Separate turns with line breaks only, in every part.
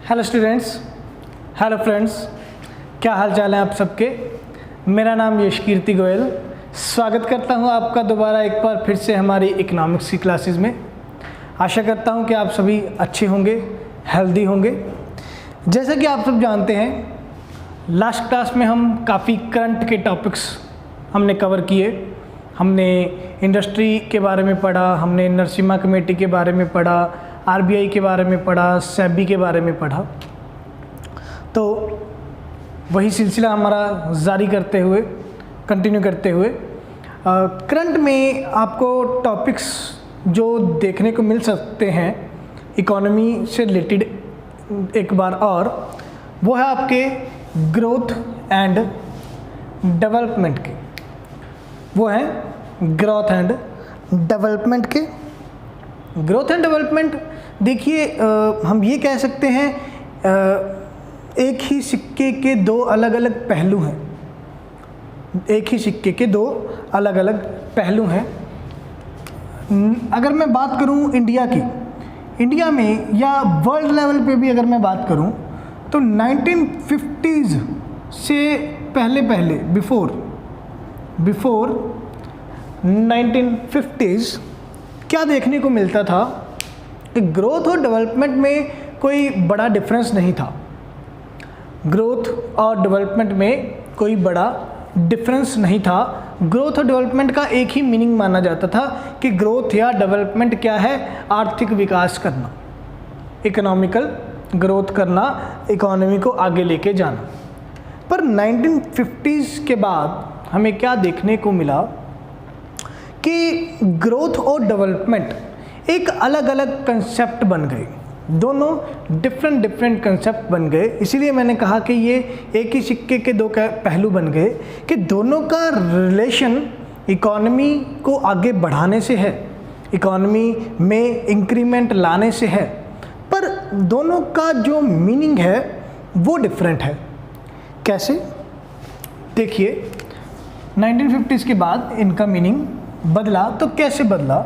Hello students, hello friends, क्या हाल चाल है आप सबके। मेरा नाम यश कीर्ति गोयल। स्वागत करता हूं आपका दोबारा एक बार फिर से हमारी इकोनॉमिक्स की क्लासेस में। आशा करता हूं कि आप सभी अच्छे होंगे, हेल्दी होंगे। जैसा कि आप सब जानते हैं, लास्ट क्लास में हम काफ़ी करंट के टॉपिक्स हमने कवर किए। हमने इंडस्ट्री के बारे में पढ़ा, हमने नरसिम्हा कमेटी के बारे में पढ़ा, आरबीआई के बारे में पढ़ा, सेबी के बारे में पढ़ा। तो वही सिलसिला हमारा जारी करते हुए, कंटिन्यू करते हुए करंट में आपको टॉपिक्स जो देखने को मिल सकते हैं इकोनॉमी से रिलेटेड एक बार और, वो है आपके ग्रोथ एंड डेवलपमेंट के। वो है ग्रोथ एंड डेवलपमेंट के। ग्रोथ एंड डेवलपमेंट देखिए, हम ये कह सकते हैं एक ही सिक्के के दो अलग अलग पहलू हैं। एक ही सिक्के के दो अलग अलग पहलू हैं। अगर मैं बात करूं इंडिया की, इंडिया में या वर्ल्ड लेवल पे भी अगर मैं बात करूं तो 1950s से पहले बिफोर 1950s क्या देखने को मिलता था कि ग्रोथ और डेवलपमेंट में कोई बड़ा डिफरेंस नहीं था। ग्रोथ और डेवलपमेंट में कोई बड़ा डिफरेंस नहीं था। ग्रोथ और डेवलपमेंट का एक ही मीनिंग माना जाता था कि ग्रोथ या डेवलपमेंट क्या है, आर्थिक विकास करना, इकोनॉमिकल ग्रोथ करना, इकोनॉमी को आगे लेके जाना। पर 1950s के बाद हमें क्या देखने को मिला कि ग्रोथ और डेवलपमेंट एक अलग अलग कंसेप्ट बन गए। दोनों डिफरेंट कंसेप्ट बन गए। इसीलिए मैंने कहा कि ये एक ही सिक्के के दो पहलू बन गए कि दोनों का रिलेशन इकोनॉमी को आगे बढ़ाने से है, इकोनॉमी में इंक्रीमेंट लाने से है, पर दोनों का जो मीनिंग है वो डिफरेंट है। कैसे? देखिए, 1950s के बाद इनका मीनिंग बदला। तो कैसे बदला?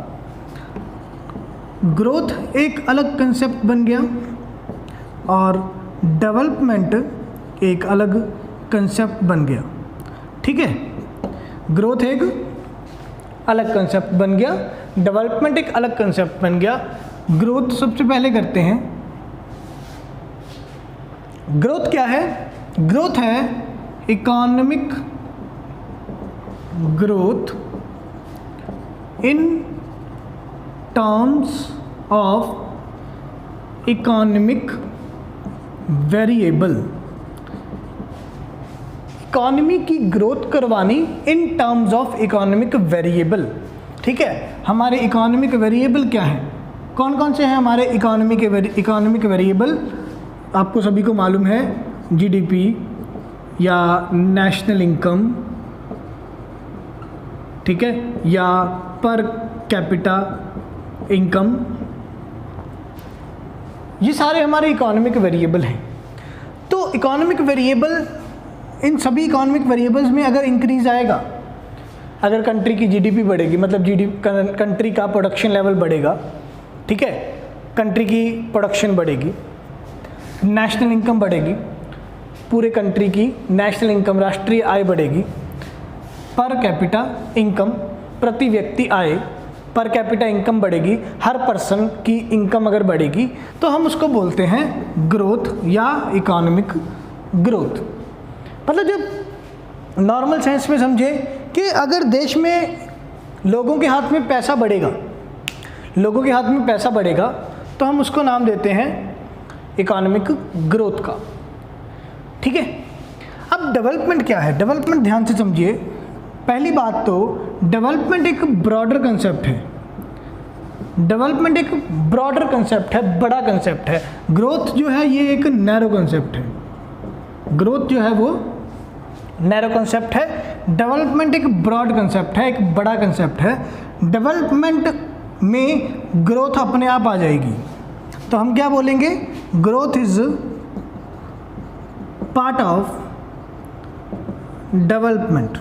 ग्रोथ एक अलग कंसेप्ट बन गया और डेवलपमेंट एक अलग कंसेप्ट बन गया। ठीक है, ग्रोथ एक अलग कंसेप्ट बन गया, डेवलपमेंट एक अलग कंसेप्ट बन गया। ग्रोथ सबसे पहले करते हैं। ग्रोथ क्या है? ग्रोथ है economic growth in terms of economic variable। Economy की ग्रोथ करवानी in terms of economic variable. ठीक है, हमारे इकोनॉमिक वेरिएबल क्या हैं? कौन कौन से हैं हमारे इकोनॉमिक वेरिएबल? आपको सभी को मालूम है, जीडीपी या नेशनल इनकम, ठीक है, या पर कैपिटा इनकम, ये सारे हमारे इकोनॉमिक वेरिएबल हैं। तो इकोनॉमिक वेरिएबल, इन सभी इकोनॉमिक वेरिएबल्स में अगर इंक्रीज आएगा, अगर कंट्री की जीडीपी बढ़ेगी, मतलब कंट्री का प्रोडक्शन लेवल बढ़ेगा, ठीक है, कंट्री की प्रोडक्शन बढ़ेगी, नेशनल इनकम बढ़ेगी, पूरे कंट्री की नेशनल इनकम, राष्ट्रीय आय बढ़ेगी, पर कैपिटा इनकम, प्रति व्यक्ति आय, पर कैपिटा इनकम बढ़ेगी, हर पर्सन की इनकम अगर बढ़ेगी तो हम उसको बोलते हैं ग्रोथ या इकोनॉमिक ग्रोथ। मतलब जब नॉर्मल सेंस में समझे कि अगर देश में लोगों के हाथ में पैसा बढ़ेगा, लोगों के हाथ में पैसा बढ़ेगा तो हम उसको नाम देते हैं इकोनॉमिक ग्रोथ का। ठीक है, अब डेवलपमेंट क्या है? डेवलपमेंट ध्यान से समझिए। पहली बात तो डेवलपमेंट एक ब्रॉडर कंसेप्ट है। डेवलपमेंट एक ब्रॉडर कंसेप्ट है, बड़ा कंसेप्ट है। ग्रोथ जो है ये एक नैरो कंसेप्ट है। ग्रोथ जो है वो नैरो कंसेप्ट है, डेवलपमेंट एक ब्रॉड कंसेप्ट है, एक बड़ा कंसेप्ट है। डेवलपमेंट में ग्रोथ अपने आप आ जाएगी तो हम क्या बोलेंगे? Growth is part of development.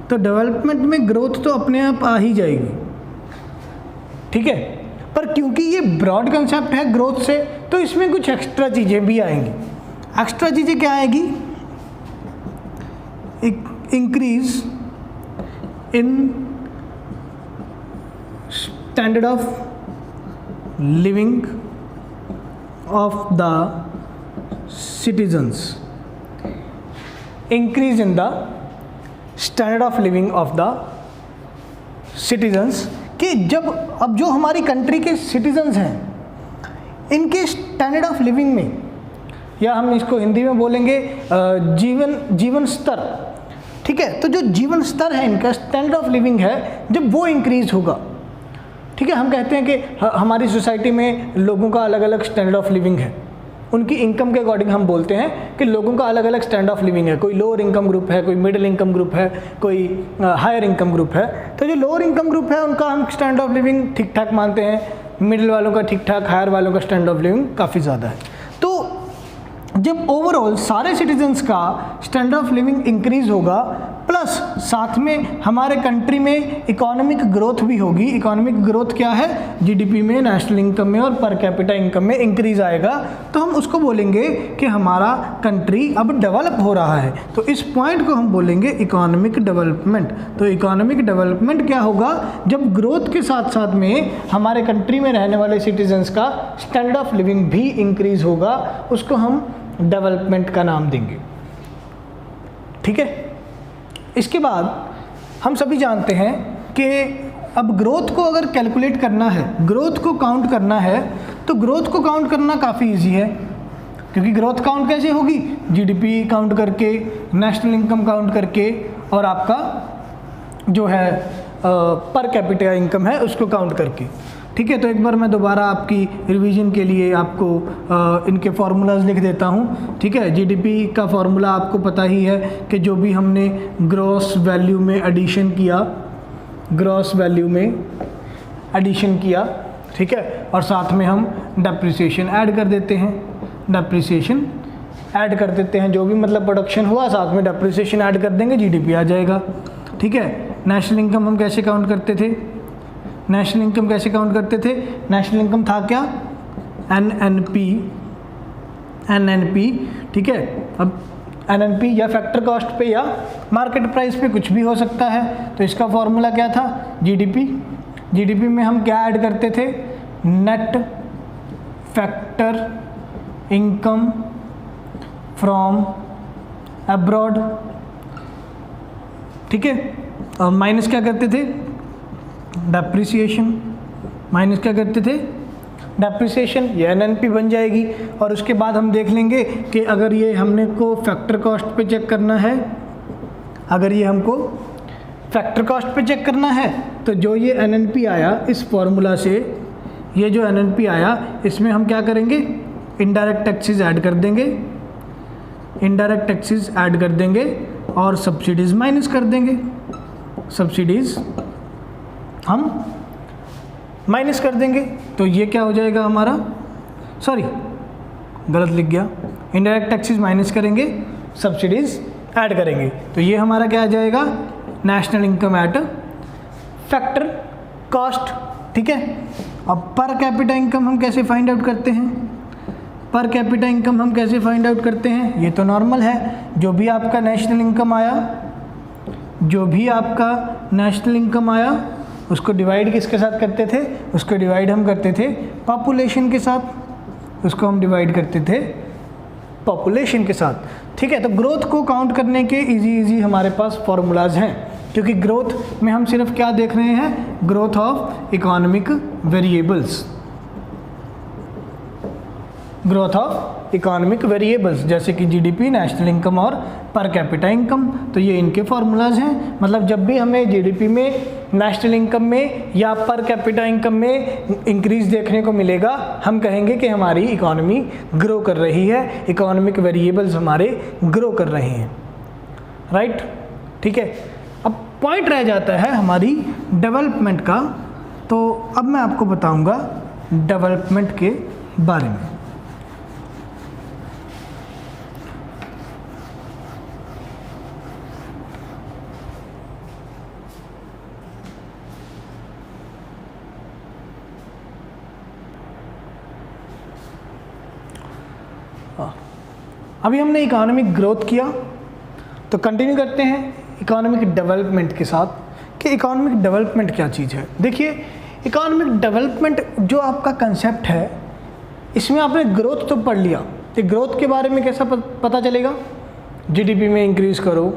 तो डेवलपमेंट में ग्रोथ तो अपने आप आ ही जाएगी। ठीक है, पर क्योंकि ये ब्रॉड कंसेप्ट है ग्रोथ से, तो इसमें कुछ एक्स्ट्रा चीज़ें भी आएंगी। एक्स्ट्रा चीज़ें क्या आएगी? Increase in standard of living of the citizens, increase in the standard of living of the citizens, कि जब अब जो हमारी कंट्री के सिटीजन्स हैं इनके स्टैंडर्ड ऑफ लिविंग में, या हम इसको हिंदी में बोलेंगे जीवन स्तर, ठीक है, तो जो जीवन स्तर है इनका, स्टैंडर्ड ऑफ लिविंग है, जब वो इंक्रीज होगा, ठीक है, हम कहते हैं कि हमारी सोसाइटी में लोगों का अलग अलग स्टैंडर्ड ऑफ लिविंग है, उनकी इनकम के अकॉर्डिंग हम बोलते हैं कि लोगों का अलग अलग स्टैंडर्ड ऑफ लिविंग है, कोई लोअर इनकम ग्रुप है, कोई मिडिल इनकम ग्रुप है, कोई हायर इनकम ग्रुप है। तो जो लोअर इनकम ग्रुप है उनका हम स्टैंडर्ड ऑफ लिविंग ठीक ठाक मानते हैं, मिडिल वालों का ठीक ठाक, हायर वालों का स्टैंडर्ड ऑफ लिविंग काफ़ी ज़्यादा है। तो जब ओवरऑल सारे सिटीजन्स का स्टैंडर्ड ऑफ लिविंग इंक्रीज होगा, प्लस साथ में हमारे कंट्री में इकोनॉमिक ग्रोथ भी होगी। इकोनॉमिक ग्रोथ क्या है? जीडीपी में, नेशनल इनकम में और पर कैपिटा इनकम में इंक्रीज आएगा, तो हम उसको बोलेंगे कि हमारा कंट्री अब डेवलप हो रहा है। तो इस पॉइंट को हम बोलेंगे इकोनॉमिक डेवलपमेंट। तो इकोनॉमिक डेवलपमेंट क्या होगा? जब ग्रोथ के साथ साथ में हमारे कंट्री में रहने वाले सिटीजन्स का स्टैंडर्ड ऑफ लिविंग भी इंक्रीज होगा, उसको हम डेवलपमेंट का नाम देंगे। ठीक है, इसके बाद हम सभी जानते हैं कि अब ग्रोथ को अगर कैलकुलेट करना है, ग्रोथ को काउंट करना है, तो ग्रोथ को काउंट करना काफ़ी इजी है, क्योंकि ग्रोथ काउंट कैसे होगी? जीडीपी काउंट करके, नेशनल इनकम काउंट करके, और आपका जो है पर कैपिटा इनकम है उसको काउंट करके। ठीक है, तो एक बार मैं दोबारा आपकी रिवीजन के लिए आपको इनके फार्मूलाज लिख देता हूँ। ठीक है, जीडीपी का फार्मूला आपको पता ही है कि जो भी हमने ग्रॉस वैल्यू में एडिशन किया, ग्रॉस वैल्यू में एडिशन किया, ठीक है, और साथ में हम डेप्रिसिएशन ऐड कर देते हैं, डेप्रिसिएशन ऐड कर देते हैं, जो भी मतलब प्रोडक्शन हुआ साथ में डेप्रिसिएशन ऐड कर देंगे, जीडीपी आ जाएगा। ठीक है, नेशनल इनकम हम कैसे काउंट करते थे? नेशनल इनकम कैसे काउंट करते थे? नेशनल इनकम था क्या? एनएनपी, ठीक है। अब एनएनपी या फैक्टर कॉस्ट पे या मार्केट प्राइस पे कुछ भी हो सकता है। तो इसका फॉर्मूला क्या था? जीडीपी। जीडीपी में हम क्या ऐड करते थे? Net factor income from abroad, ठीक है, और माइनस क्या करते थे? डेप्रिसिएशन। माइनस क्या करते थे? डेप्रिसिएशन। ये एनएनपी बन जाएगी। और उसके बाद हम देख लेंगे कि अगर ये हमने को फैक्टर कॉस्ट पे चेक करना है, अगर ये हमको फैक्टर कॉस्ट पे चेक करना है, तो जो ये एनएनपी आया इस फॉर्मूला से, ये जो एनएनपी आया इसमें हम क्या करेंगे? इनडायरेक्ट टैक्सेस ऐड कर देंगे, इनडायरेक्ट टैक्सेस ऐड कर देंगे और सब्सिडीज़ माइनस कर देंगे। सब्सिडीज़ हम माइनस कर देंगे, तो ये क्या हो जाएगा हमारा? सॉरी, गलत लिख गया। इनडायरेक्ट टैक्सेस माइनस करेंगे, सब्सिडीज़ ऐड करेंगे, तो ये हमारा क्या आ जाएगा? National income eight factor cost. ठीक है, अब पर कैपिटा इनकम हम कैसे फाइंड आउट करते हैं? पर कैपिटा इनकम हम कैसे फाइंड आउट करते हैं? ये तो नॉर्मल है, जो भी आपका नेशनल इनकम आया, जो भी आपका नेशनल इनकम आया उसको डिवाइड किसके साथ करते थे? उसको डिवाइड हम करते थे पॉपुलेशन के साथ, उसको हम डिवाइड करते थे पॉपुलेशन के साथ। ठीक है, तो ग्रोथ को काउंट करने के इजी हमारे पास फार्मूलाज हैं, क्योंकि ग्रोथ में हम सिर्फ क्या देख रहे हैं? Growth of economic variables, growth of economic variables, जैसे कि जीडीपी, नेशनल इनकम और पर कैपिटा इनकम। तो ये इनके फार्मूलाज हैं। मतलब जब भी हमें जीडीपी में, नेशनल इनकम में या पर कैपिटा इनकम में इंक्रीज देखने को मिलेगा, हम कहेंगे कि हमारी इकोनॉमी ग्रो कर रही है, इकोनॉमिक वेरिएबल्स हमारे ग्रो कर रहे हैं। राइट, ठीक है। अब पॉइंट रह जाता है हमारी डेवलपमेंट का, तो अब मैं आपको बताऊंगा डेवलपमेंट के बारे में। अभी हमने इकोनॉमिक ग्रोथ किया, तो कंटिन्यू करते हैं इकोनॉमिक डेवलपमेंट के साथ कि इकोनॉमिक डेवलपमेंट क्या चीज़ है। देखिए, इकोनॉमिक डेवलपमेंट जो आपका कंसेप्ट है, इसमें आपने ग्रोथ तो पढ़ लिया, तो ग्रोथ के बारे में कैसा पता चलेगा? जीडीपी में इंक्रीज़ करो,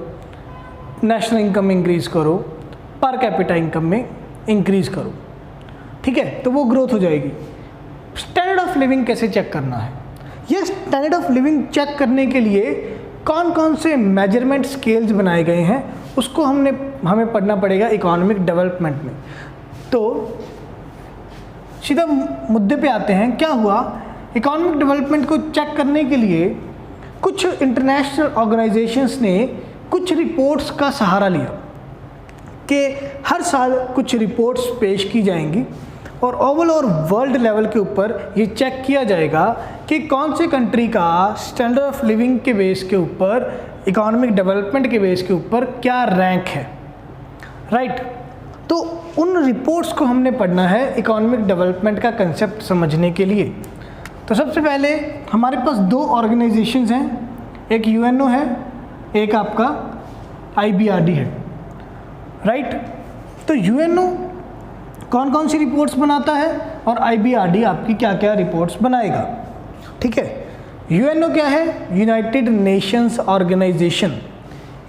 नेशनल इनकम इंक्रीज़ करो, पर कैपिटा इनकम में इंक्रीज़ करो, ठीक है, तो वो ग्रोथ हो जाएगी। स्टैंडर्ड ऑफ लिविंग कैसे चेक करना है? ये स्टैंडर्ड ऑफ लिविंग चेक करने के लिए कौन कौन से मेजरमेंट स्केल्स बनाए गए हैं, उसको हमें पढ़ना पड़ेगा इकोनॉमिक डेवलपमेंट में। तो सीधा मुद्दे पे आते हैं। क्या हुआ, इकोनॉमिक डेवलपमेंट को चेक करने के लिए कुछ इंटरनेशनल ऑर्गेनाइजेशंस ने कुछ रिपोर्ट्स का सहारा लिया कि हर साल कुछ रिपोर्ट्स पेश की जाएंगी और ओवरऑल और वर्ल्ड लेवल के ऊपर ये चेक किया जाएगा कि कौन से कंट्री का स्टैंडर्ड ऑफ लिविंग के बेस के ऊपर, इकोनॉमिक डेवलपमेंट के बेस के ऊपर क्या रैंक है, राइट। तो उन रिपोर्ट्स को हमने पढ़ना है इकोनॉमिक डेवलपमेंट का कंसेप्ट समझने के लिए। तो सबसे पहले हमारे पास दो ऑर्गेनाइजेशंस हैं, एक यूएनओ है, एक आपका आईबीआरडी है, राइट। तो यूएनओ कौन कौन सी रिपोर्ट्स बनाता है और आईबीआरडी आपकी क्या क्या रिपोर्ट्स बनाएगा, ठीक है। यूएनओ क्या है? United Nations Organization.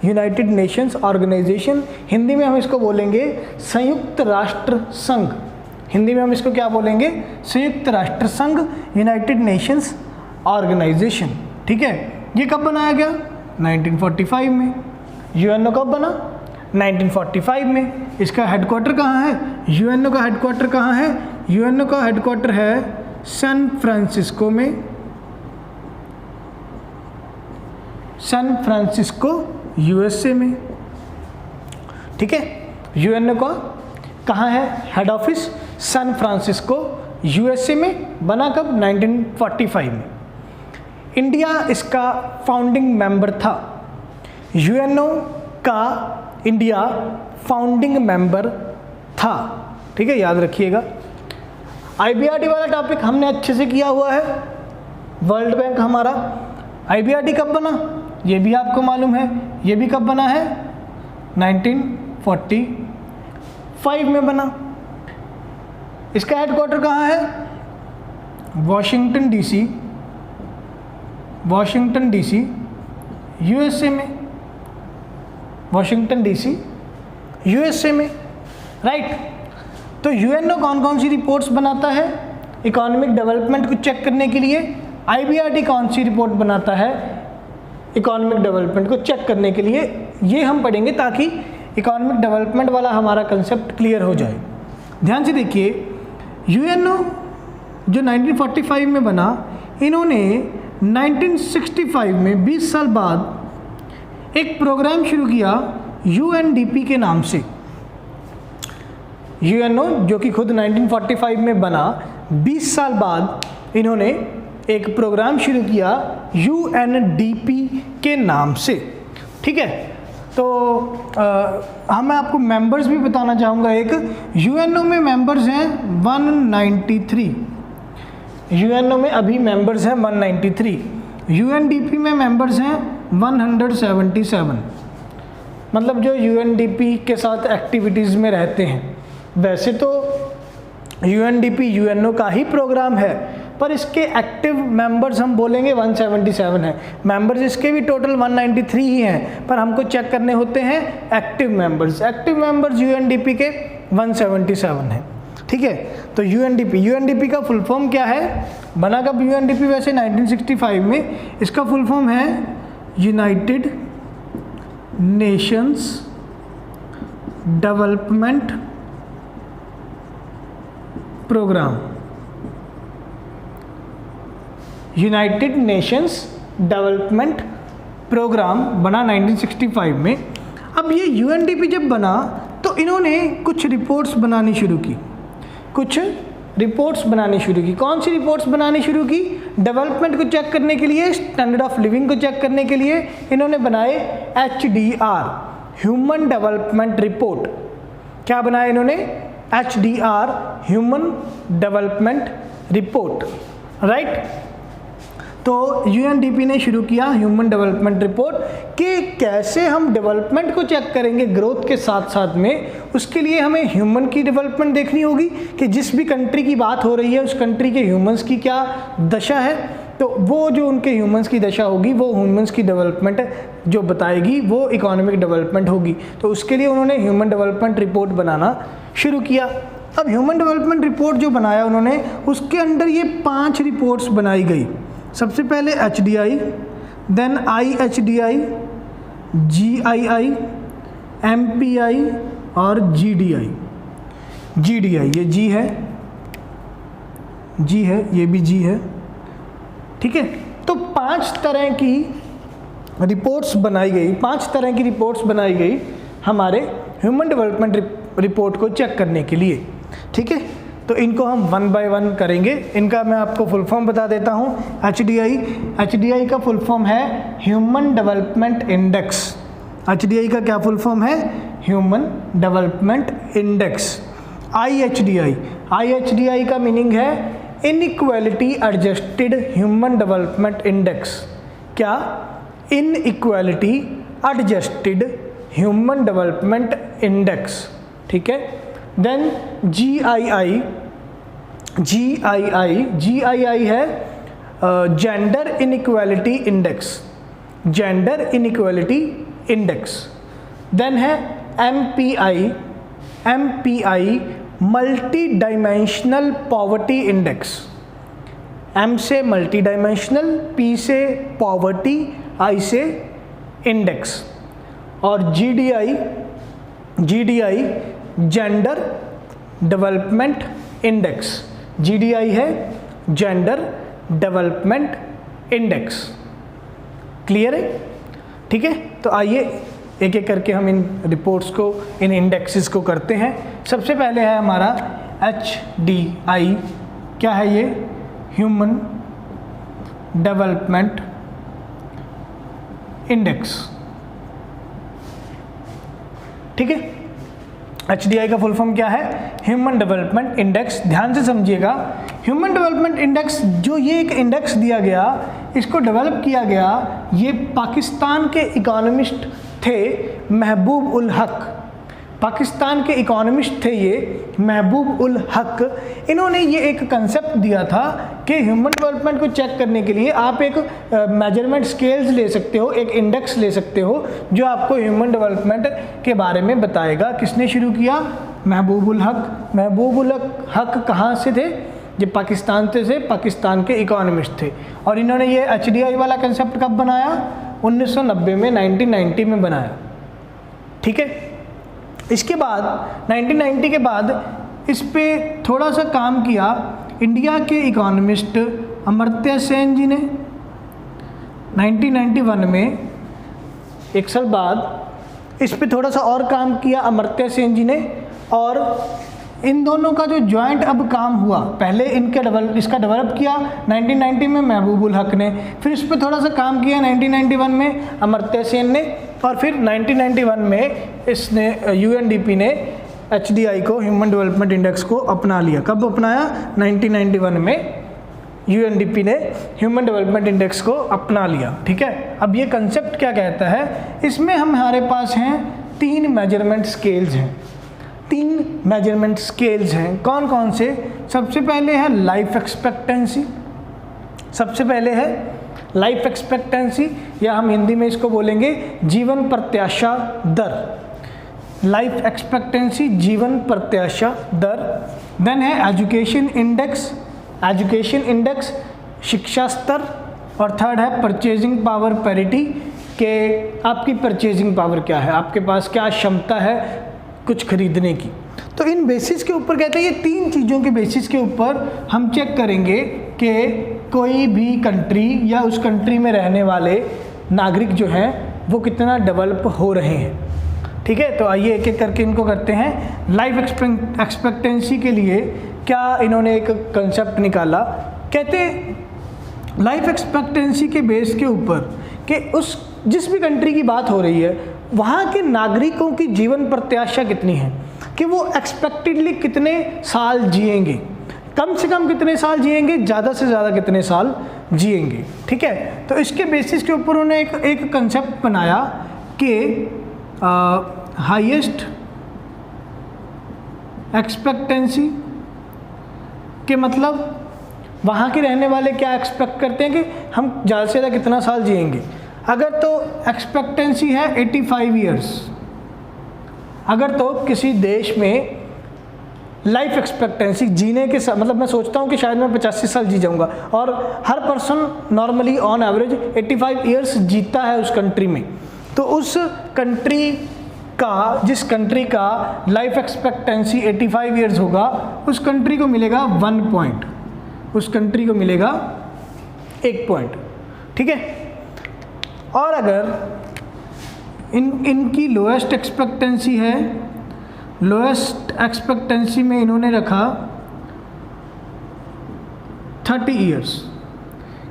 United Nations Organization, Hindi में हम इसको बोलेंगे संयुक्त राष्ट्र संघ। हिंदी में हम इसको क्या बोलेंगे? संयुक्त राष्ट्र संघ, यूनाइटेड नेशंस ऑर्गेनाइजेशन, ठीक है। ये कब बनाया गया? 1945 में। यूएनओ कब बना? 1945 में। इसका हेडक्वार्टर कहाँ है? यूएनओ का हेडक्वार्टर कहाँ है? यूएनओ का हेडक्वार्टर है सैन फ्रांसिस्को में, सैन फ्रांसिस्को यूएसए में, ठीक है। यूएनओ का कहाँ है head office? San Francisco USA में। बना कब? 1945 में। इंडिया इसका फाउंडिंग मेंबर था। यूएनओ का इंडिया फाउंडिंग मेंबर था, ठीक है, याद रखिएगा। आईबीआरडी वाला टॉपिक हमने अच्छे से किया हुआ है। वर्ल्ड बैंक हमारा, आईबीआरडी कब बना ये भी आपको मालूम है। ये भी कब बना है? 1945 में बना। इसका हेडक्वार्टर कहाँ है? Washington DC, Washington DC USA में, वॉशिंगटन डीसी यूएसए में, राइट। तो यूएनओ कौन कौन सी रिपोर्ट्स बनाता है इकोनॉमिक डेवलपमेंट को चेक करने के लिए? आईबीआरडी कौन सी रिपोर्ट बनाता है इकोनॉमिक डेवलपमेंट को चेक करने के लिए? ये हम पढ़ेंगे ताकि इकोनॉमिक डेवलपमेंट वाला हमारा कंसेप्ट क्लियर हो जाए। ध्यान से देखिए, यूएनओ जो 1945 में बना, इन्होंने 1965 में 20 साल बाद एक प्रोग्राम शुरू किया यूएनडीपी के नाम से। यूएनओ जो कि खुद 1945 में बना, 20 साल बाद इन्होंने एक प्रोग्राम शुरू किया यूएनडीपी के नाम से, ठीक है। तो मैं आपको मेंबर्स भी बताना चाहूँगा। एक यूएनओ में मेंबर्स हैं 193, यूएनओ में अभी मेंबर्स हैं 193। यूएनडीपी में मेंबर्स हैं 177, मतलब जो यूएनडीपी के साथ एक्टिविटीज़ में रहते हैं। वैसे तो यूएनडीपी यूएनओ का ही प्रोग्राम है, पर इसके एक्टिव मेंबर्स हम बोलेंगे 177 है। मेंबर्स इसके भी टोटल 193 ही हैं, पर हमको चेक करने होते हैं active members. Active members UNDP के 177 हैं, ठीक है। तो यूएनडीपी का फुल फॉर्म क्या है? बना कब यूएनडीपी? वैसे 1965 में। इसका फुल फॉर्म है United Nations Development Programme. United Nations Development Programme बना 1965 में। अब ये यूएनडीपी जब बना तो इन्होंने कुछ रिपोर्ट्स बनानी शुरू की, कुछ रिपोर्ट्स बनानी शुरू की। कौन सी रिपोर्ट्स बनानी शुरू की? डेवलपमेंट को चेक करने के लिए, स्टैंडर्ड ऑफ लिविंग को चेक करने के लिए इन्होंने बनाए HDR, ह्यूमन डेवलपमेंट रिपोर्ट। क्या बनाया इन्होंने? HDR, human development report, right. तो यूएनडीपी ने शुरू किया ह्यूमन डेवलपमेंट रिपोर्ट कि कैसे हम डेवलपमेंट को चेक करेंगे ग्रोथ के साथ साथ में। उसके लिए हमें ह्यूमन की डेवलपमेंट देखनी होगी कि जिस भी कंट्री की बात हो रही है उस कंट्री के ह्यूमंस की क्या दशा है, तो वो जो उनके ह्यूमंस की दशा होगी वो ह्यूमंस की डेवलपमेंट जो बताएगी वो इकोनॉमिक डेवलपमेंट होगी। तो उसके लिए उन्होंने ह्यूमन डेवलपमेंट रिपोर्ट बनाना शुरू किया। अब ह्यूमन डेवलपमेंट रिपोर्ट जो बनाया उन्होंने, उसके अंदर ये 5 रिपोर्ट्स बनाई गई। सबसे पहले HDI, then IHDI, GII, MPI और GDI। ये G है, ये भी G है, ठीक है। तो 5 तरह की रिपोर्ट्स बनाई गई, 5 तरह की रिपोर्ट्स बनाई गई हमारे ह्यूमन डेवलपमेंट रिपोर्ट को चेक करने के लिए, ठीक है। तो इनको हम 1 बाय 1 करेंगे। इनका मैं आपको फुल फॉर्म बता देता हूँ। HDI का फुल फॉर्म है ह्यूमन डेवलपमेंट इंडेक्स। HDI का क्या फुल फॉर्म है? Human development index. IHDI का मीनिंग है inequality adjusted human development index. क्या? Inequality adjusted human development index, ठीक है। देन GII है जेंडर इनइक्वालिटी इंडेक्स। देन है MPI multi dimensional poverty index. M से मल्टी डायमेंशनल, P से पॉवर्टी, I से इंडेक्स। और GDI gender development index. GDI है जेंडर डेवलपमेंट इंडेक्स। क्लियर है? ठीक है। तो आइए एक एक करके हम इन रिपोर्ट्स को, इन इंडेक्सेस को करते हैं। सबसे पहले है हमारा HDI। क्या है ये? ह्यूमन डेवलपमेंट इंडेक्स, ठीक है। HDI का फुल फॉर्म क्या है? Human development index. ध्यान से समझिएगा, ह्यूमन डेवलपमेंट इंडेक्स जो ये एक इंडेक्स दिया गया, इसको डेवलप किया गया, ये पाकिस्तान के इकोनॉमिस्ट थे महबूब उल हक। पाकिस्तान के इकोनॉमिस्ट थे ये महबूब उल हक। इन्होंने ये एक कंसेप्ट दिया था कि ह्यूमन डेवलपमेंट को चेक करने के लिए आप एक मेजरमेंट स्केल्स ले सकते हो, एक इंडेक्स ले सकते हो जो आपको ह्यूमन डेवलपमेंट के बारे में बताएगा। किसने शुरू किया? महबूब उल हक। महबूब उल हक कहाँ से थे? ये पाकिस्तान से पाकिस्तान के इकोनॉमिस्ट थे। और इन्होंने ये HDI वाला कंसेप्ट कब बनाया? 1990 में, 1990 में बनाया, ठीक है। इसके बाद 1990 के बाद इस पे थोड़ा सा काम किया इंडिया के इकोनॉमिस्ट अमर्त्य सेन जी ने। 1991 में, एक साल बाद, इस पे थोड़ा सा और काम किया अमर्त्य सेन जी ने। और इन दोनों का जो जॉइंट अब काम हुआ, पहले इसका डेवलप किया 1990 में महबूब उल हक ने, फिर इस पर थोड़ा सा काम किया 1991 में अमर्त्य सेन ने, और फिर 1991 में इसने UNDP ने HDI को, ह्यूमन डेवलपमेंट इंडेक्स को अपना लिया। कब अपनाया? 1991 में UNDP ने ह्यूमन डेवलपमेंट इंडेक्स को अपना लिया, ठीक है। अब ये कंसेप्ट क्या कहता है? इसमें हमारे पास हैं 3 मेजरमेंट स्केल्स हैं। 3 मेजरमेंट स्केल्स हैं। कौन कौन से? सबसे पहले है लाइफ एक्सपेक्टेंसी। सबसे पहले है लाइफ एक्सपेक्टेंसी, या हम हिंदी में इसको बोलेंगे जीवन प्रत्याशा दर। लाइफ एक्सपेक्टेंसी, जीवन प्रत्याशा दर। देन है एजुकेशन इंडेक्स। एजुकेशन इंडेक्स शिक्षा स्तर। और थर्ड है परचेजिंग पावर पैरिटी, के आपकी परचेजिंग पावर क्या है, आपके पास क्या क्षमता है कुछ खरीदने की। तो इन बेसिस के ऊपर कहते हैं, ये 3 चीज़ों के बेसिस के ऊपर हम चेक करेंगे कि कोई भी कंट्री या उस कंट्री में रहने वाले नागरिक जो हैं वो कितना डेवलप हो रहे हैं, ठीक है। तो आइए एक एक करके इनको करते हैं। लाइफ एक्सपेक्टेंसी के लिए क्या इन्होंने एक कंसेप्ट निकाला, कहते लाइफ एक्सपेक्टेंसी के बेस के ऊपर कि उस जिस भी कंट्री की बात हो रही है वहाँ के नागरिकों की जीवन प्रत्याशा कितनी है, कि वो एक्सपेक्टेडली कितने साल जिएंगे, कम से कम कितने साल जिएंगे, ज़्यादा से ज़्यादा कितने साल जिएंगे। ठीक है, तो इसके बेसिस के ऊपर उन्होंने एक कंसेप्ट बनाया कि हाईएस्ट एक्सपेक्टेंसी के मतलब वहाँ के रहने वाले क्या एक्सपेक्ट करते हैं कि हम ज़्यादा से ज़्यादा कितना साल जिएंगे। अगर तो एक्सपेक्टेंसी है 85 ईयर्स, अगर तो किसी देश में लाइफ एक्सपेक्टेंसी जीने के साथ, मतलब मैं सोचता हूँ कि शायद मैं 85 साल जी जाऊँगा, और हर person normally on average 85 years जीता है उस कंट्री में, तो उस कंट्री का, जिस कंट्री का लाइफ एक्सपेक्टेंसी 85 ईयर्स होगा, उस कंट्री को मिलेगा 1 पॉइंट, उस कंट्री को मिलेगा 1 पॉइंट। ठीक है, और अगर इनकी लोएस्ट एक्सपेक्टेंसी है, लोएस्ट एक्सपेक्टेंसी में इन्होंने रखा 30 ईयर्स,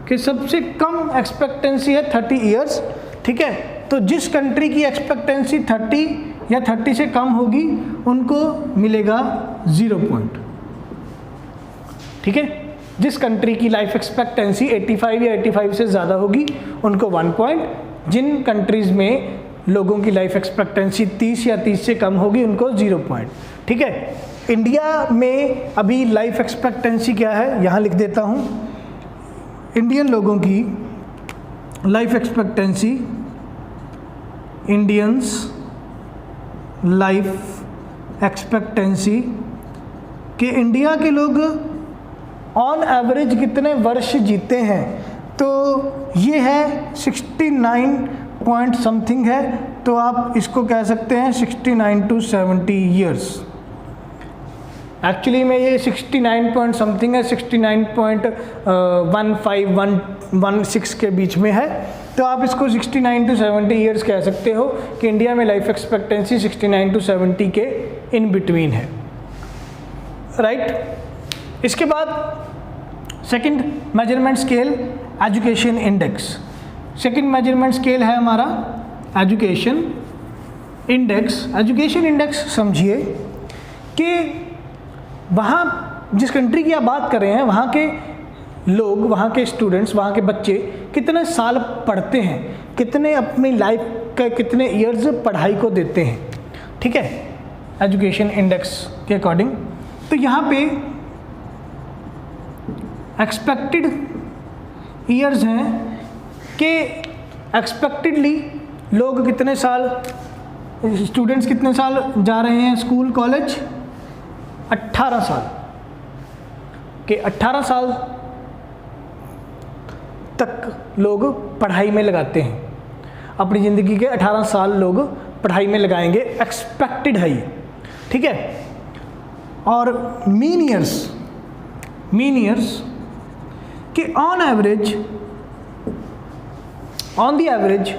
कि सबसे कम एक्सपेक्टेंसी है 30 ईयर्स। ठीक है, तो जिस कंट्री की एक्सपेक्टेंसी 30 या 30 से कम होगी उनको मिलेगा 0 पॉइंट। ठीक है, जिस कंट्री की लाइफ एक्सपेक्टेंसी 85 या 85 से ज़्यादा होगी उनको 1 पॉइंट, जिन कंट्रीज़ में लोगों की लाइफ एक्सपेक्टेंसी 30 या 30 से कम होगी उनको 0 पॉइंट। ठीक है, इंडिया में अभी लाइफ एक्सपेक्टेंसी क्या है यहाँ लिख देता हूँ। इंडियन लोगों की life expectancy, Indians life expectancy, कि इंडिया के लोग ऑन एवरेज कितने वर्ष जीते हैं, तो ये है 69 पॉइंट समथिंग है, तो आप इसको कह सकते हैं 69 to 70 ईयर्स। एक्चुअली में ये 69 पॉइंट समथिंग है, 69.1516 के बीच में है, तो आप इसको 69 to 70 ईयर्स कह सकते हो कि इंडिया में लाइफ एक्सपेक्टेंसी 69 to 70 के इन बिटवीन है। राइट, इसके बाद second measurement scale education index. Second measurement scale है हमारा एजुकेशन इंडेक्स। एजुकेशन इंडेक्स समझिए कि वहाँ जिस कंट्री की आप बात कर रहे हैं वहाँ के लोग, वहाँ के स्टूडेंट्स, वहाँ के बच्चे कितने साल पढ़ते हैं, कितने अपनी लाइफ का कितने ईयर्स पढ़ाई को देते हैं। ठीक है, एजुकेशन इंडेक्स के अकॉर्डिंग। तो यहाँ पे एक्सपेक्टेड ईयर्स हैं कि एक्सपेक्टेडली लोग कितने साल, स्टूडेंट्स कितने साल जा रहे हैं स्कूल कॉलेज, 18 साल के 18 साल तक लोग पढ़ाई में लगाते हैं, अपनी ज़िंदगी के 18 साल लोग पढ़ाई में लगाएंगे, एक्सपेक्टेड है ये। ठीक है, और मीन ईयर्स कि ऑन द एवरेज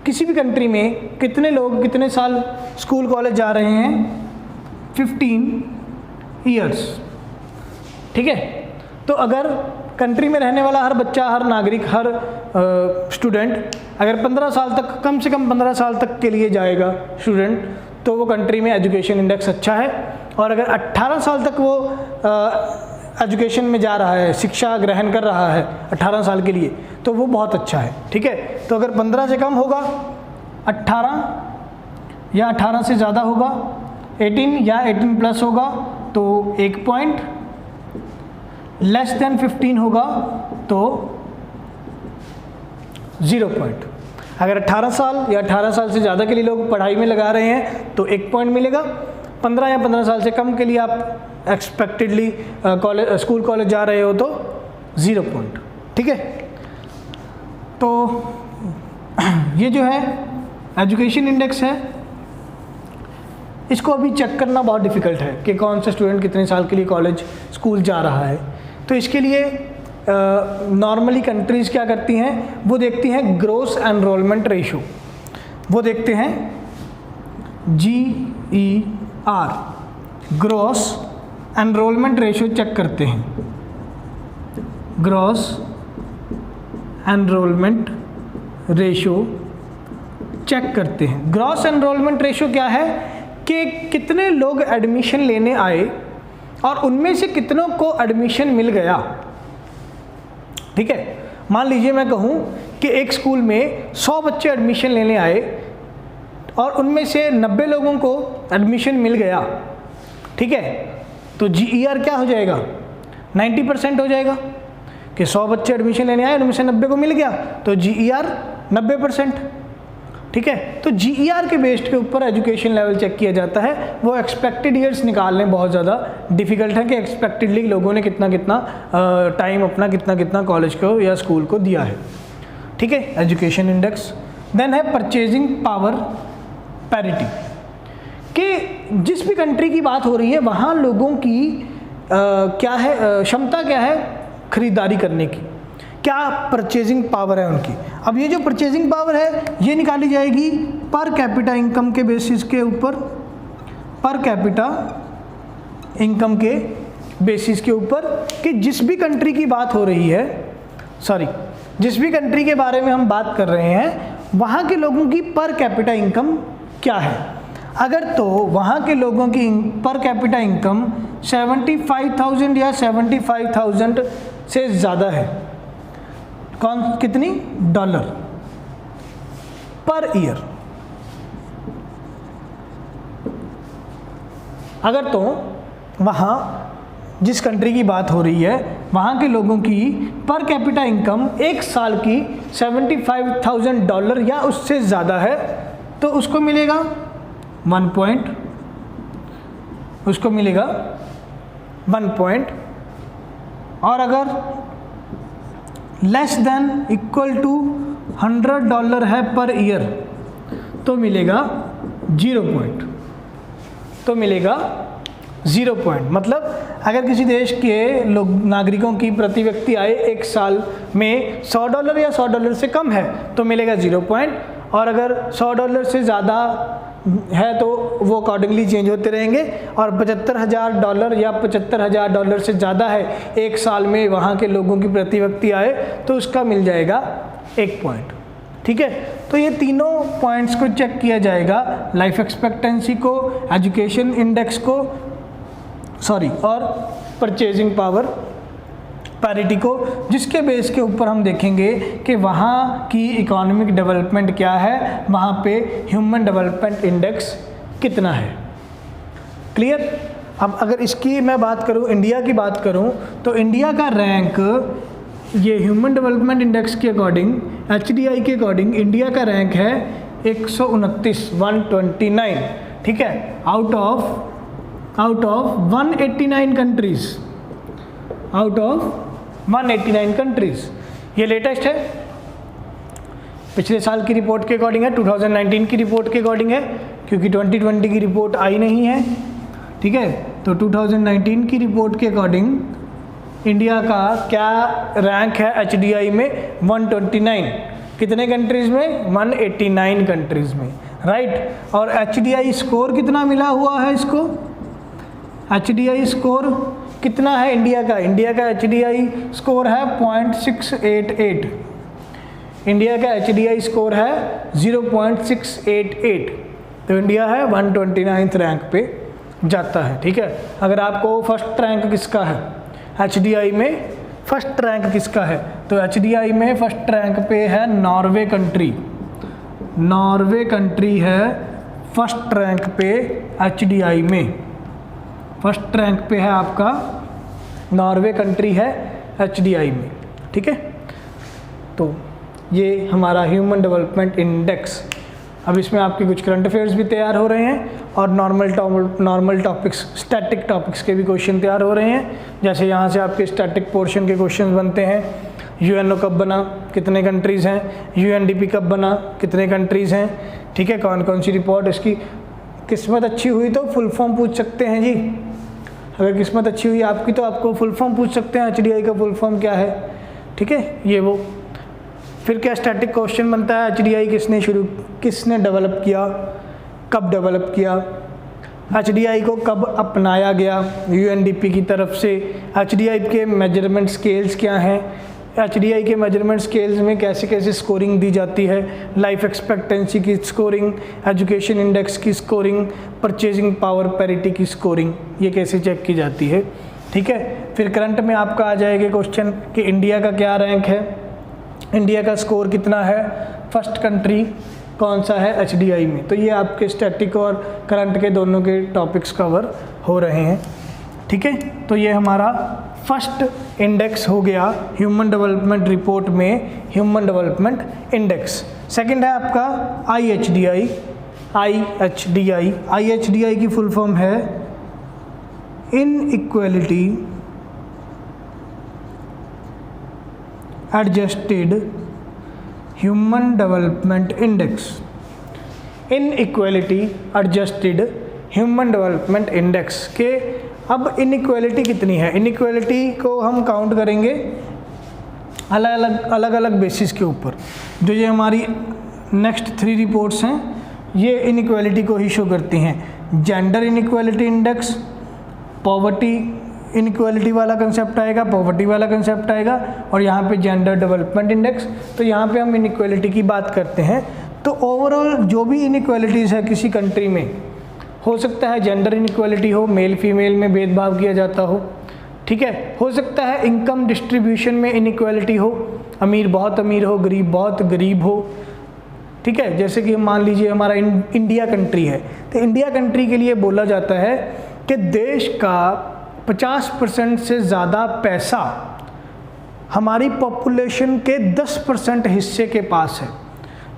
किसी भी कंट्री में कितने लोग कितने साल स्कूल कॉलेज जा रहे हैं, 15 ईयर्स। ठीक है, तो अगर कंट्री में रहने वाला हर बच्चा, हर नागरिक, हर स्टूडेंट अगर 15 साल तक, कम से कम 15 साल तक के लिए जाएगा स्टूडेंट, तो वो कंट्री में एजुकेशन इंडेक्स अच्छा है। और अगर 18 साल तक वो एजुकेशन में जा रहा है, शिक्षा ग्रहण कर रहा है 18 साल के लिए, तो वो बहुत अच्छा है। ठीक है, तो अगर 15 से कम होगा, 18 या 18 से ज़्यादा होगा, 18 या 18 प्लस होगा तो 1 पॉइंट, लेस देन 15 होगा तो 0 पॉइंट। अगर 18 साल या 18 साल से ज़्यादा के लिए लोग पढ़ाई में लगा रहे हैं तो 1 पॉइंट मिलेगा। 15 या 15 साल से कम के लिए आप एक्सपेक्टेडली स्कूल कॉलेज जा रहे हो तो 0 पॉइंट। ठीक है, तो ये जो है एजुकेशन इंडेक्स है, इसको अभी चेक करना बहुत डिफ़िकल्ट है कि कौन सा स्टूडेंट कितने साल के लिए कॉलेज स्कूल जा रहा है। तो इसके लिए नॉर्मली कंट्रीज़ क्या करती हैं, वो देखती हैं ग्रोस एनरोलमेंट रेशो, वो देखते हैं GER, gross enrolment ratio check करते हैं, ग्रॉस एनरोलमेंट रेशो चेक करते हैं। ग्रॉस एनरोलमेंट रेशो क्या है कि कितने लोग एडमिशन लेने आए और उनमें से कितनों को एडमिशन मिल गया। ठीक है, मान लीजिए मैं कहूँ कि एक स्कूल में 100 बच्चे एडमिशन लेने आए और उनमें से 90 लोगों को एडमिशन मिल गया। ठीक है, तो GER क्या हो जाएगा, 90% हो जाएगा कि 100 बच्चे एडमिशन लेने आए, उनमें से 90 को मिल गया, तो GER 90%। ठीक है, तो GER के बेस्ड के ऊपर एजुकेशन लेवल चेक किया जाता है। वो एक्सपेक्टेड ईयर्स निकालने बहुत ज़्यादा डिफिकल्ट है कि एक्सपेक्टेडली लोगों ने कितना कितना टाइम अपना कितना कितना कॉलेज को या स्कूल को दिया है। ठीक है, एजुकेशन इंडेक्स। देन है परचेजिंग पावर पैरिटी, कि जिस भी कंट्री की बात हो रही है वहाँ लोगों की क्या है, क्षमता क्या है खरीदारी करने की, क्या परचेजिंग पावर है उनकी। अब ये जो परचेजिंग पावर है ये निकाली जाएगी पर कैपिटा इनकम के बेसिस के ऊपर, पर कैपिटा इनकम के बेसिस के ऊपर, कि जिस भी कंट्री की बात हो रही है, जिस भी कंट्री के बारे में हम बात कर रहे हैं वहाँ के लोगों की पर कैपिटा इनकम क्या है। अगर तो वहाँ के लोगों की पर कैपिटा इनकम 75,000 या 75,000 से ज़्यादा है, कितनी डॉलर पर ईयर, अगर तो वहाँ जिस कंट्री की बात हो रही है वहाँ के लोगों की पर कैपिटा इनकम एक साल की $75,000 या उससे ज़्यादा है, तो उसको मिलेगा 1 पॉइंट, उसको मिलेगा 1 पॉइंट। और अगर लेस देन इक्वल टू $100 है पर ईयर तो मिलेगा 0 पॉइंट, तो मिलेगा 0 पॉइंट। मतलब अगर किसी देश के लोग नागरिकों की प्रति व्यक्ति आय एक साल में $100 या $100 से कम है तो मिलेगा 0 पॉइंट, और अगर $100 से ज़्यादा है तो वो अकॉर्डिंगली चेंज होते रहेंगे, और $75,000 या $75,000 से ज़्यादा है एक साल में वहाँ के लोगों की प्रति व्यक्ति आए तो उसका मिल जाएगा 1 पॉइंट। ठीक है, तो ये तीनों पॉइंट्स को चेक किया जाएगा, लाइफ एक्सपेक्टेंसी को, एजुकेशन इंडेक्स को, और परचेजिंग पावर पैरिटी को, जिसके बेस के ऊपर हम देखेंगे कि वहाँ की इकोनॉमिक डेवलपमेंट क्या है, वहाँ पे ह्यूमन डेवलपमेंट इंडेक्स कितना है। क्लियर। अब अगर इसकी मैं बात करूँ, इंडिया की बात करूँ, तो इंडिया का रैंक ये ह्यूमन डेवलपमेंट इंडेक्स के अकॉर्डिंग, HDI के अकॉर्डिंग इंडिया का रैंक है 129। ठीक है, out of 189 countries, out of 189 countries. ये लेटेस्ट है, पिछले साल की रिपोर्ट के अकॉर्डिंग है, 2019 की रिपोर्ट के अकॉर्डिंग है, क्योंकि 2020 की रिपोर्ट आई नहीं है। ठीक है, तो 2019 की रिपोर्ट के अकॉर्डिंग इंडिया का क्या रैंक है HDI में, 129। कितने कंट्रीज़ में, 189 कंट्रीज़ में, राइट। और HDI स्कोर कितना मिला हुआ है इसको, HDI स्कोर कितना है इंडिया का, इंडिया का HDI स्कोर है 0.688, इंडिया का HDI स्कोर है 0.688, तो इंडिया है 129th रैंक पे जाता है। ठीक है, अगर आपको फर्स्ट रैंक किसका है HDI में, फर्स्ट रैंक किसका है, तो HDI में फर्स्ट रैंक पे है नॉर्वे कंट्री, नॉर्वे कंट्री है फर्स्ट रैंक पे HDI में, फर्स्ट रैंक पे है आपका नॉर्वे कंट्री है HDI में। ठीक है, तो ये हमारा ह्यूमन डेवलपमेंट इंडेक्स। अब इसमें आपके कुछ करंट अफेयर्स भी तैयार हो रहे हैं और नॉर्मल टॉपिक्स, स्टैटिक टॉपिक्स के भी क्वेश्चन तैयार हो रहे हैं। जैसे यहाँ से आपके स्टैटिक पोर्शन के क्वेश्चन बनते हैं, UNO कब बना, कितने कंट्रीज़ हैं, UNDP कब बना, कितने कंट्रीज़ हैं। ठीक है, कौन कौन सी रिपोर्ट, इसकी किस्मत अच्छी हुई तो फुल फॉर्म पूछ सकते हैं जी। अगर किस्मत अच्छी हुई आपकी तो आपको फुल फॉर्म पूछ सकते हैं, HDI का फुल फॉर्म क्या है। ठीक है, ये वो। फिर क्या स्टैटिक क्वेश्चन बनता है, HDI किसने डेवलप किया, कब डेवलप किया, HDI को कब अपनाया गया UNDP की तरफ से, HDI के मेजरमेंट स्केल्स क्या हैं, HDI के मेजरमेंट स्केल्स में कैसे कैसे स्कोरिंग दी जाती है, लाइफ एक्सपेक्टेंसी की स्कोरिंग, एजुकेशन इंडेक्स की स्कोरिंग, परचेजिंग पावर पैरिटी की स्कोरिंग, ये कैसे चेक की जाती है। ठीक है, फिर करंट में आपका आ जाएगा क्वेश्चन कि इंडिया का क्या रैंक है, इंडिया का स्कोर कितना है, फर्स्ट कंट्री कौन सा है HDI में। तो ये आपके स्टैटिक और करंट के दोनों के टॉपिक्स कवर हो रहे हैं। ठीक है, तो ये हमारा फर्स्ट इंडेक्स हो गया ह्यूमन डेवलपमेंट रिपोर्ट में, ह्यूमन डेवलपमेंट इंडेक्स। सेकंड है आपका IHDI। IHDI की फुल फॉर्म है inequality adjusted human development index. Inequality adjusted human development index के अब इनइक्वालिटी कितनी है, इनइक्वालिटी को हम काउंट करेंगे अलग अलग बेसिस के ऊपर। जो ये हमारी नेक्स्ट 3 रिपोर्ट्स हैं ये इनइक्वालिटी को ही शो करती हैं। Gender inequality index, poverty inequality वाला कंसेप्ट आएगा, पॉवर्टी वाला कंसेप्ट आएगा, और यहाँ पे जेंडर डेवलपमेंट इंडेक्स। तो यहाँ पे हम इनइक्वालिटी की बात करते हैं। तो ओवरऑल जो भी इनइक्वालिटीज़ है किसी कंट्री में, हो सकता है जेंडर इनइक्वालिटी हो, मेल फीमेल में भेदभाव किया जाता हो, ठीक है, हो सकता है इनकम डिस्ट्रीब्यूशन में इनइक्वालिटी हो, अमीर बहुत अमीर हो, गरीब बहुत गरीब हो। ठीक है, जैसे कि मान लीजिए हमारा इंडिया कंट्री है, तो इंडिया कंट्री के लिए बोला जाता है कि देश का 50% से ज़्यादा पैसा हमारी पॉपुलेशन के 10% हिस्से के पास है।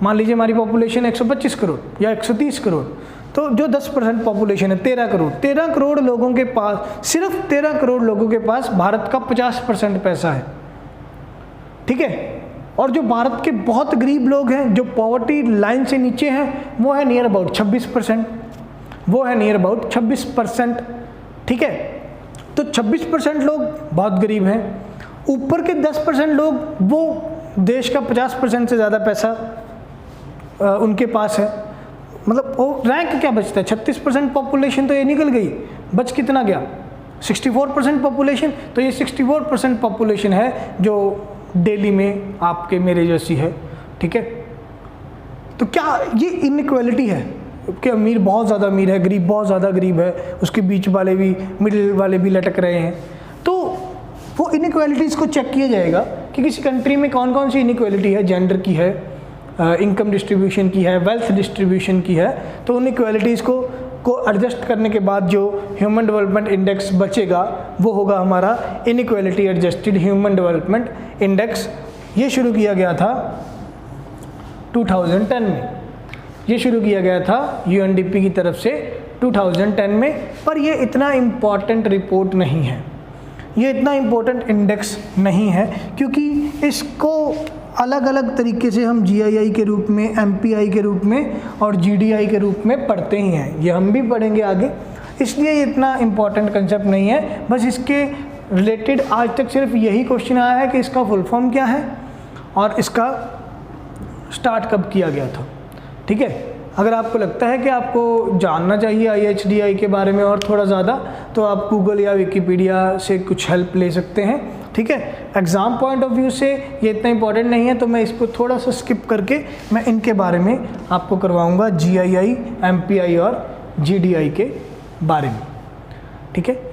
मान लीजिए हमारी पॉपुलेशन 125 करोड़ या 130 करोड़, तो जो 10% पॉपुलेशन है 13 करोड़ लोगों के पास, सिर्फ 13 करोड़ लोगों के पास भारत का 50% पैसा है। ठीक है, और जो भारत के बहुत गरीब लोग हैं, जो पॉवर्टी लाइन से नीचे हैं, वो है नियर अबाउट 26%, वो है नियर अबाउट 26%। ठीक है, तो 26% लोग बहुत गरीब हैं, ऊपर के 10% लोग वो देश का 50% से ज़्यादा पैसा उनके पास है। मतलब वो रैंक क्या बचता है, 36% पॉपुलेशन तो ये निकल गई, बच कितना गया 64% पॉपुलेशन। तो ये 64% पॉपुलेशन है जो दिल्ली में आपके मेरे जैसी है। ठीक है, तो क्या ये इनइक्वालिटी है कि अमीर बहुत ज़्यादा अमीर है, गरीब बहुत ज़्यादा गरीब है, उसके बीच वाले भी, मिडिल वाले भी लटक रहे हैं। तो वो इनइक्वालिटीज़ को चेक किया जाएगा कि किसी कंट्री में कौन कौन सी इनइक्वालिटी है, जेंडर की है, इनकम डिस्ट्रीब्यूशन की है, वेल्थ डिस्ट्रीब्यूशन की है। तो उन इक्वालिटीज़ को एडजस्ट करने के बाद जो ह्यूमन डेवलपमेंट इंडेक्स बचेगा वो होगा हमारा inequality adjusted human development index. ये शुरू किया गया था 2010 में, ये शुरू किया गया था UNDP की तरफ से 2010 में। पर ये इतना इम्पॉर्टेंट रिपोर्ट नहीं है, ये इतना इम्पोर्टेंट इंडेक्स नहीं है, क्योंकि इसको अलग अलग तरीके से हम GII के रूप में, MPI के रूप में और GDI के रूप में पढ़ते ही हैं, ये हम भी पढ़ेंगे आगे। इसलिए ये इतना इम्पॉर्टेंट कंसेप्ट नहीं है। बस इसके रिलेटेड आज तक सिर्फ यही क्वेश्चन आया है कि इसका फुल फॉर्म क्या है और इसका स्टार्ट कब किया गया था। ठीक है, अगर आपको लगता है कि आपको जानना चाहिए IHDI के बारे में और थोड़ा ज़्यादा, तो आप गूगल या विकीपीडिया से कुछ हेल्प ले सकते हैं। ठीक है, एग्ज़ाम पॉइंट ऑफ व्यू से ये इतना इंपॉर्टेंट नहीं है, तो मैं इसको थोड़ा सा स्किप करके मैं इनके बारे में आपको करवाऊंगा, GII, MPI और GDI के बारे में। ठीक है।